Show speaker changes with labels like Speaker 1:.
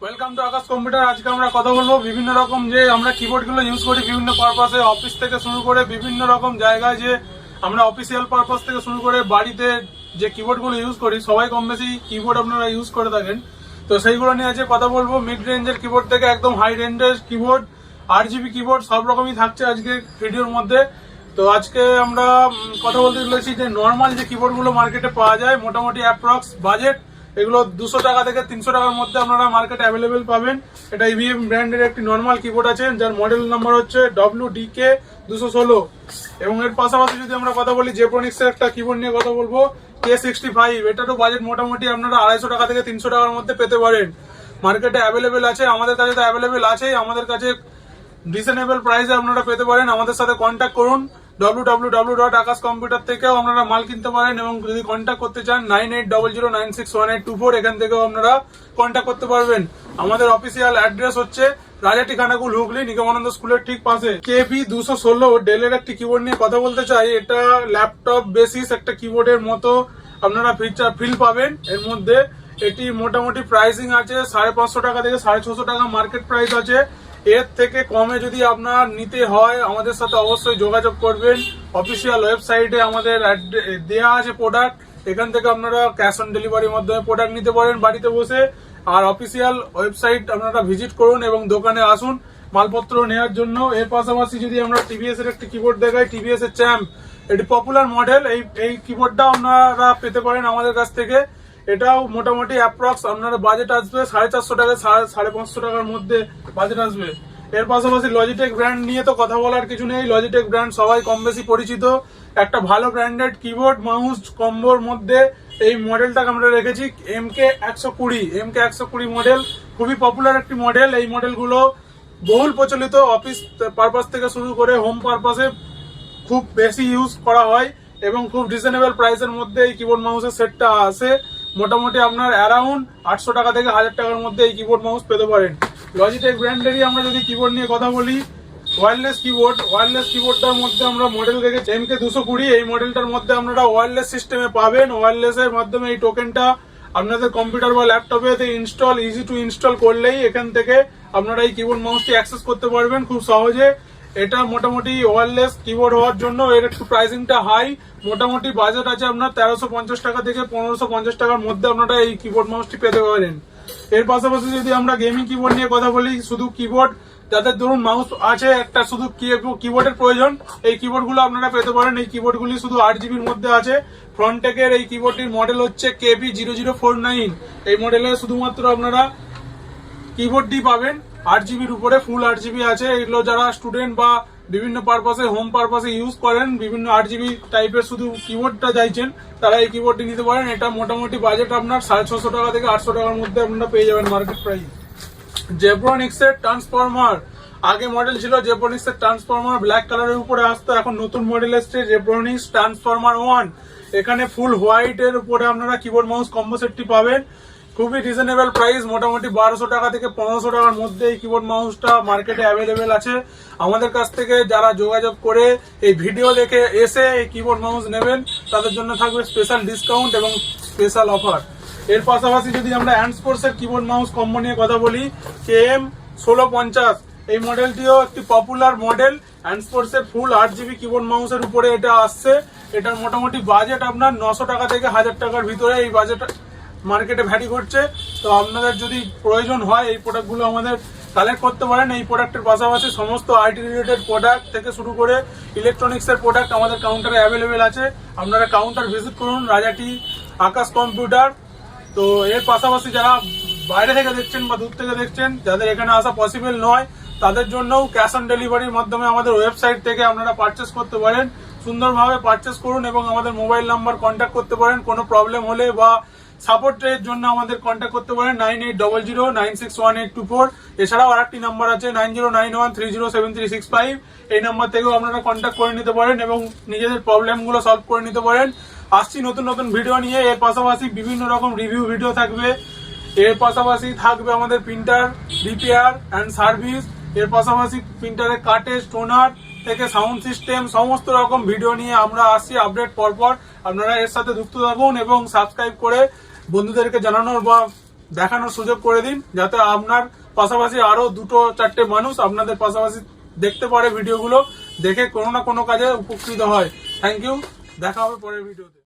Speaker 1: Welcome to Akash computer. আজকে আমরা কথা বলবো বিভিন্ন রকম যে আমরা কিবোর্ডগুলো ইউজ করি বিভিন্ন পারপাসে, অফিস থেকে শুরু করে বিভিন্ন রকম জায়গায় যে আমরা অফিসিয়াল পারপাস থেকে শুরু করে বাড়িতে যে কিবোর্ডগুলো ইউজ করি, সবাই কম বেশি কিবোর্ড আপনারা ইউজ করে থাকেন। তো সেইগুলো নিয়ে আজকে কথা বলবো। মিড রেঞ্জের কিবোর্ড থেকে একদম হাই রেঞ্জের কিবোর্ড, 8GB কিবোর্ড সব রকমই থাকছে আজকে ভিডিওর মধ্যে। তো আজকে আমরা কথা বলতে চলেছি যে নর্মাল যে কিবোর্ডগুলো মার্কেটে পাওয়া যায়, মোটামুটি অ্যাপ্রক্স বাজেট এগুলো 200 টাকা থেকে 300 টাকার মধ্যে আপনারা মার্কেটে অ্যাভেলেবেল পাবেন। এটা ইভিএম ব্র্যান্ডের একটি নর্মাল কিবোর্ড আছে, যার মডেল নাম্বার হচ্ছে WDK 216। এবং এর পাশাপাশি যদি আমরা কথা বলি জেব্রনিক্সের একটা কিবোর্ড নিয়ে কথা বলবো, K65। এটারও বাজেট মোটামুটি আপনারা 250 টাকা থেকে 300 টাকার মধ্যে পেতে পারেন। মার্কেটে অ্যাভেলেবেল আছে, আমাদের কাছে তো অ্যাভেলেবেল আছেই। আমাদের কাছে রিজনেবল প্রাইসে আপনারা পেতে পারেন। আমাদের সাথে কন্ট্যাক্ট করুন। www.akashcomputer থেকেও আপনারা মাল কিনতে পারেন, এবং যদি কন্ট্যাক্ট করতে চান 9800961824 এখান থেকেও আপনারা কন্ট্যাক্ট করতে পারবেন। আমাদের অফিসিয়াল অ্যাড্রেস হচ্ছে রাজাটি খানাকুল, হুগলি, নিগমানন্দ স্কুলের ঠিক পাশে। KB 216 ডেলের একটি কিবোর্ড নিয়ে কথা বলতে চাই। এটা ল্যাপটপ বেসিস একটা কিবোর্ডের মতো আপনারা ফিল পাবেন এর মধ্যে। এটি মোটামুটি প্রাইসিং আছে 550 টাকা থেকে 650 টাকা মার্কেট প্রাইস আছে। এর থেকে কমে যদি আপনার নিতে হয় আমাদের সাথে অবশ্যই যোগাযোগ করবেন। অফিসিয়াল ওয়েবসাইটে আমাদের দেয়া আছে প্রোডাক্ট, এখান থেকে আপনারা ক্যাশ অন ডেলিভারির মাধ্যমে প্রোডাক্ট নিতে পারেন বাড়িতে বসে। আর অফিসিয়াল ওয়েবসাইট আপনারা ভিজিট করুন এবং দোকানে আসুন মালপত্র নেওয়ার জন্য। এর পাশাপাশি যদি আমরা টিভিএস এর একটি কিবোর্ড দেখাই, টিভিএস এর চ্যাম্প, এটি পপুলার মডেল। এই কিবোর্ডটা আপনারা পেতে পারেন আমাদের কাছ থেকে। এটাও মোটামুটি অ্যাপ্রক্স আপনার বাজেট আসবে 450 টাকা 550 টাকার মধ্যে বাজেট আসবে। এর পাশাপাশি লজিটেক ব্র্যান্ড নিয়ে তো কথা বলার কিছু নেই। লজিটেক ব্র্যান্ড সবাই কম বেশি পরিচিত, একটা ভালো ব্র্যান্ডেড কিবোর্ড মাউস কম্বোর মধ্যে এই মডেলটাকে আমরা রেখেছি MK120 মডেল। খুবই পপুলার একটি মডেল। এই মডেলগুলো বহুল প্রচলিত, অফিস পারপাস থেকে শুরু করে হোম পারপাসে খুব বেশি ইউজ করা হয়, এবং খুব রিজনেবল প্রাইসের মধ্যে এই কিবোর্ড মাউসের সেটটা আসে। মোটামুটি আপনার অ্যারাউন্ড 800 টাকা থেকে 1000 টাকার মধ্যে এই কিবোর্ড মাউস পেতে পারেন। লজিটেক ব্র্যান্ডেরই আমরা যদি কিবোর্ড নিয়ে কথা বলি, ওয়্যারলেস কিবোর্ডটার মধ্যে আমরা মডেল রেখেছি MK220। এই মডেলটার মধ্যে আপনারা ওয়্যারলেস সিস্টেমে পাবেন। ওয়্যারলেসের মাধ্যমে এই টোকেনটা আপনাদের কম্পিউটার বা ল্যাপটপে ইজি টু ইনস্টল করলেই এখান থেকে আপনারা এই কিবোর্ড মাউসটি অ্যাক্সেস করতে পারবেন খুব সহজে। এটা মোটামুটি ওয়্যারলেস কিবোর্ড হওয়ার জন্য এর একটু প্রাইসিংটা হাই। মোটামুটি বাজেট আছে আপনার 1350 টাকা থেকে 1550 টাকার মধ্যে আপনারা এই কিবোর্ড মাউসটি পেতে পারেন। এর পাশাপাশি যদি আমরা গেমিং কিবোর্ড নিয়ে কথা বলি, শুধু কিবোর্ড যাদের ধরুন মাউস আছে একটা, শুধু কিবোর্ডের প্রয়োজন, এই কিবোর্ড গুলো আপনারা পেতে পারেন। এই কিবোর্ড গুলি শুধু 8GBর মধ্যে আছে। ফ্রন্টেকের এই কিবোর্ডটির মডেল হচ্ছে KB0049। এই মডেলে শুধুমাত্র আপনারা কিবোর্ডটি পাবেন 8GBর উপরে, ফুল 8GB আছে। এগুলো যারা স্টুডেন্ট বা বিভিন্ন পারপাসে হোম পারপাসে ইউজ করেন, বিভিন্ন 8GB টাইপের শুধু কিবোর্ডটা চাইছেন, তারা এই কিবোর্ডটি নিতে পারেন। এটা মোটামুটি বাজেট আপনার 650 টাকা থেকে 800 টাকার মধ্যে আপনারা পেয়ে যাবেন মার্কেট প্রাইস। জেব্রনিক্সের ট্রান্সফরমার, আগে মডেল ছিল জেব্রনিক্সের ট্রান্সফরমার, ব্ল্যাক কালারের উপরে আসতো। এখন নতুন মডেল এসছে জেব্রনিক্স ট্রান্সফরমার 1। এখানে ফুল হোয়াইট এর উপরে আপনারা কিবোর্ড মাউস কম্বো সেটটি পাবেন। খুবই রিজনেবল প্রাইস, মোটামুটি 1200 টাকা থেকে 1500 টাকার মধ্যে এই কিবোর্ড মাউসটা মার্কেটে অ্যাভেলেবেল আছে। আমাদের কাছ থেকে যারা যোগাযোগ করে এই ভিডিও দেখে এসে এই কিবোর্ড মাউস নেবেন, তাদের জন্য থাকবে স্পেশাল ডিসকাউন্ট এবং স্পেশাল অফার। এর পাশাপাশি যদি আমরা হ্যান্ডস্পোর্টস এর কিবোর্ড মাউস কম্বো নিয়ে কথা বলি, KM1650, এই মডেলটিও একটি পপুলার মডেল। হ্যান্ডস্পোর্টস এর ফুল 8GB কিবোর্ড মাউসের উপরে এটা আসছে। এটার মোটামুটি বাজেট আপনার 900 টাকা থেকে 1000 টাকার ভিতরে এই বাজেট মার্কেটে ভ্যারি করছে। তো আপনাদের যদি প্রয়োজন হয় এই প্রোডাক্টগুলো আমাদের কালেক্ট করতে পারেন। এই প্রোডাক্টের পাশাপাশি সমস্ত আইটি রিলেটেড প্রোডাক্ট থেকে শুরু করে ইলেকট্রনিক্সের প্রোডাক্ট আমাদের কাউন্টারে অ্যাভেলেবেল আছে। আপনারা কাউন্টার ভিজিট করুন, রাজাটি আকাশ কম্পিউটার। তো এর পাশাপাশি যারা বাইরে থেকে দেখছেন বা দূর থেকে দেখছেন, যাদের এখানে আসা পসিবল নয়, তাদের জন্যও ক্যাশ অন ডেলিভারির মাধ্যমে আমাদের ওয়েবসাইট থেকে আপনারা পারচেস করতে পারেন। সুন্দরভাবে পারচেস করুন এবং আমাদের মোবাইল নাম্বার কন্ট্যাক্ট করতে পারেন। কোনো প্রবলেম হলে বা সাপোর্টের জন্য আমাদের কন্ট্যাক্ট করতে পারেন 9800961824। এছাড়াও আরেকটি নাম্বার আছে 9091307365। এই নাম্বার থেকেও আপনারা কন্ট্যাক্ট করে নিতে পারেন এবং নিজেদের প্রবলেমগুলো সলভ করে নিতে পারেন। আসছি নতুন নতুন ভিডিও নিয়ে। এর পাশাপাশি বিভিন্ন রকম রিভিউ ভিডিও থাকবে। এর পাশাপাশি থাকবে আমাদের প্রিন্টার রিপেয়ার অ্যান্ড সার্ভিস। এর পাশাপাশি প্রিন্টারের কাটেজ, টোনার থেকে সাউন্ড সিস্টেম, সমস্ত রকম ভিডিও নিয়ে আমরা আসছি আপডেট পরপর। আপনারা এর সাথে যুক্ত থাকুন এবং সাবস্ক্রাইব করে বন্ধুদেরকে জানানোর বা দেখানোর সুযোগ করে দিন, যাতে আপনার পাশাপাশি আরো 2-4টে মানুষ আপনাদের পাশাপাশি দেখতে পারে ভিডিওগুলো, দেখে কোনো না কোনো কাজে উপকৃত হয়। থ্যাংক ইউ, দেখা হবে পরের ভিডিওতে।